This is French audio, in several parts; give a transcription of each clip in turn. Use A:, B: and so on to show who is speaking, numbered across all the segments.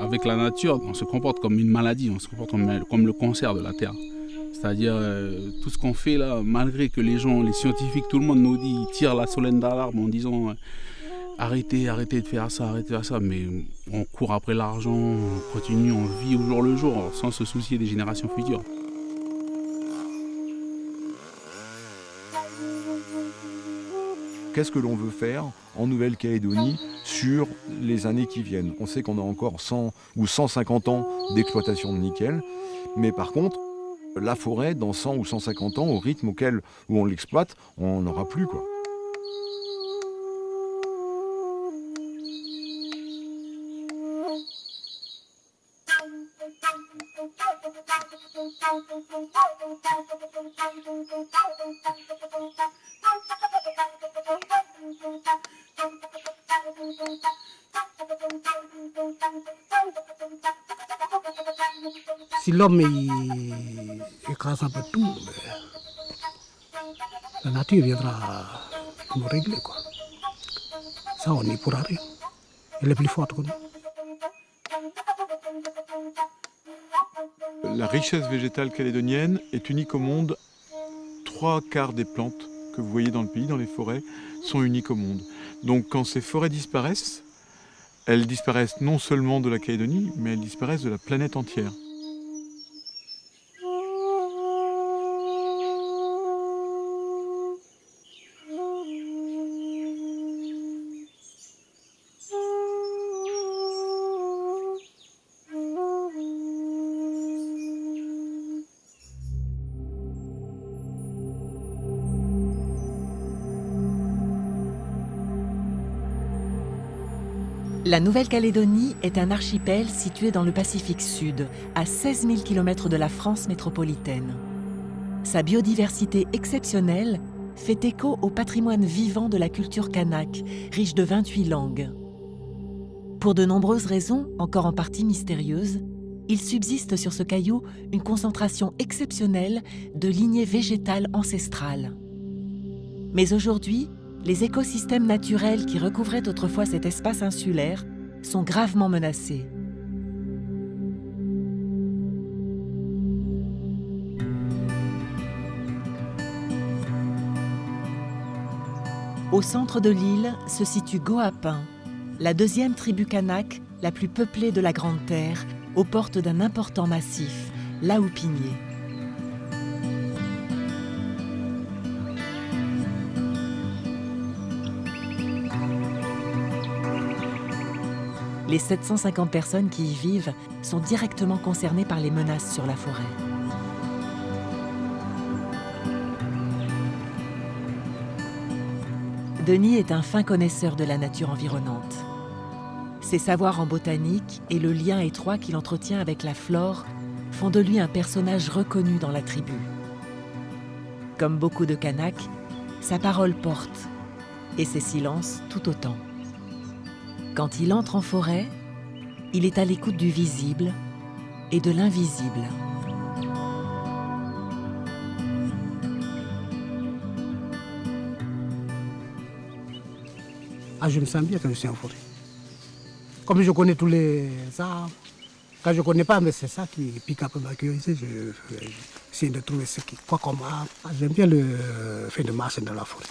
A: Avec la nature, on se comporte comme une maladie, on se comporte comme le cancer de la Terre. C'est-à-dire, tout ce qu'on fait là, malgré que les gens, les scientifiques, tout le monde nous dit, tire la sonnette d'alarme en disant arrêtez, arrêtez de faire ça, arrêtez de faire ça. Mais on court après l'argent, on continue, on vit au jour le jour sans se soucier des générations futures.
B: Qu'est-ce que l'on veut faire en Nouvelle-Calédonie sur les années qui viennent? On sait qu'on a encore 100 ou 150 ans d'exploitation de nickel, mais par contre, la forêt, dans 100 ou 150 ans, au rythme où on l'exploite, on n'en aura plus, quoi.
C: Si l'homme il écrase un peu tout, la nature viendra nous régler, quoi. Ça, on n'y pourra rien. Elle est plus forte que nous.
B: La richesse végétale calédonienne est unique au monde. 3/4 des plantes que vous voyez dans le pays, dans les forêts, sont uniques au monde. Donc quand ces forêts disparaissent, elles disparaissent non seulement de la Calédonie, mais elles disparaissent de la planète entière.
D: La Nouvelle-Calédonie est un archipel situé dans le Pacifique Sud, à 16 000 km de la France métropolitaine. Sa biodiversité exceptionnelle fait écho au patrimoine vivant de la culture kanak, riche de 28 langues. Pour de nombreuses raisons, encore en partie mystérieuses, il subsiste sur ce caillou une concentration exceptionnelle de lignées végétales ancestrales. Mais aujourd'hui, les écosystèmes naturels qui recouvraient autrefois cet espace insulaire sont gravement menacés. Au centre de l'île se situe Goapin, la deuxième tribu kanak la plus peuplée de la Grande Terre, aux portes d'un important massif, l'Aoupigné. Les 750 personnes qui y vivent sont directement concernées par les menaces sur la forêt. Denis est un fin connaisseur de la nature environnante. Ses savoirs en botanique et le lien étroit qu'il entretient avec la flore font de lui un personnage reconnu dans la tribu. Comme beaucoup de Kanaks, sa parole porte, et ses silences tout autant. Quand il entre en forêt, il est à l'écoute du visible et de l'invisible.
C: Ah, je me sens bien quand je suis en forêt. Comme je connais tous les arbres, quand je ne connais pas, mais c'est ça qui pique un peu ma curiosité. J'essaie de trouver ce qui, quoi comme arbre. Ah, j'aime bien le fait de marcher dans la forêt.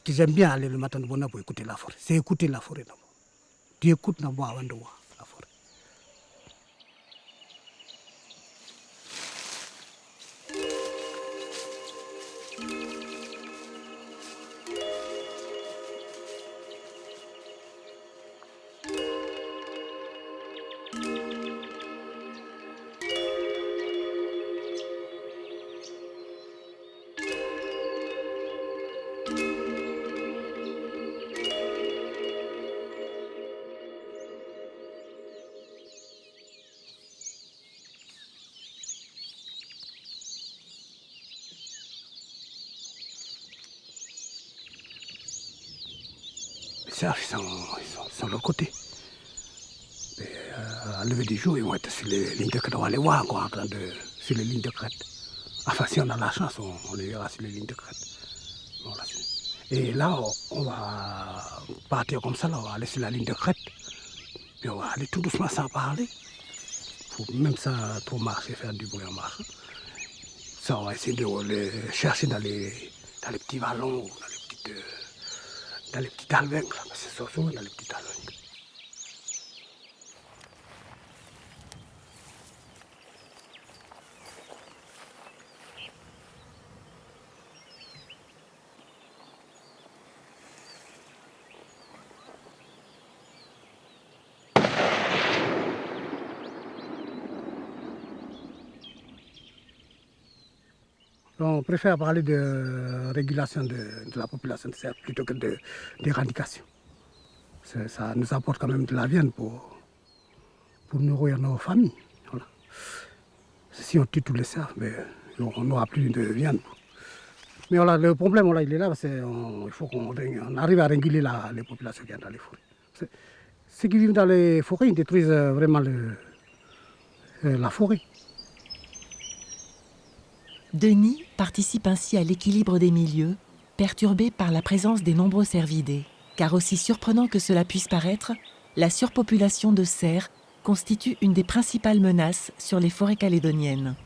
C: J'aime bien aller le matin de bonne heure pour écouter la forêt. C'est écouter la forêt d'abord. Tu écoutes d'abord avant de voir la forêt. Les cerfs, ils sont de l'autre côté. Et, à lever du jour, ils vont être sur les lignes de crête. On va les voir encore sur les lignes de crête. Enfin, si on a la chance, on les verra sur les lignes de crête. Voilà. Et là, on va partir comme ça, là, on va aller sur la ligne de crête. Puis on va aller tout doucement sans parler. Faut même ça, trop marcher, faire du bruit en marchant. Ça, on va essayer de les chercher dans les petits vallons, dans les petites alvènes. C'est souvent dans les petites alvènes. On préfère parler de régulation de la population de cerfs plutôt que d'éradication. Ça nous apporte quand même de la viande pour nourrir nos familles. Voilà. Si on tue tous les cerfs, on n'aura plus de viande. Mais voilà, le problème, voilà, il est là, il faut qu'on arrive à réguler les populations qui sont dans les forêts. Ceux qui vivent dans les forêts, ils détruisent vraiment la forêt.
D: Denis participe ainsi à l'équilibre des milieux, perturbés par la présence des nombreux cervidés. Car aussi surprenant que cela puisse paraître, la surpopulation de cerfs constitue une des principales menaces sur les forêts calédoniennes.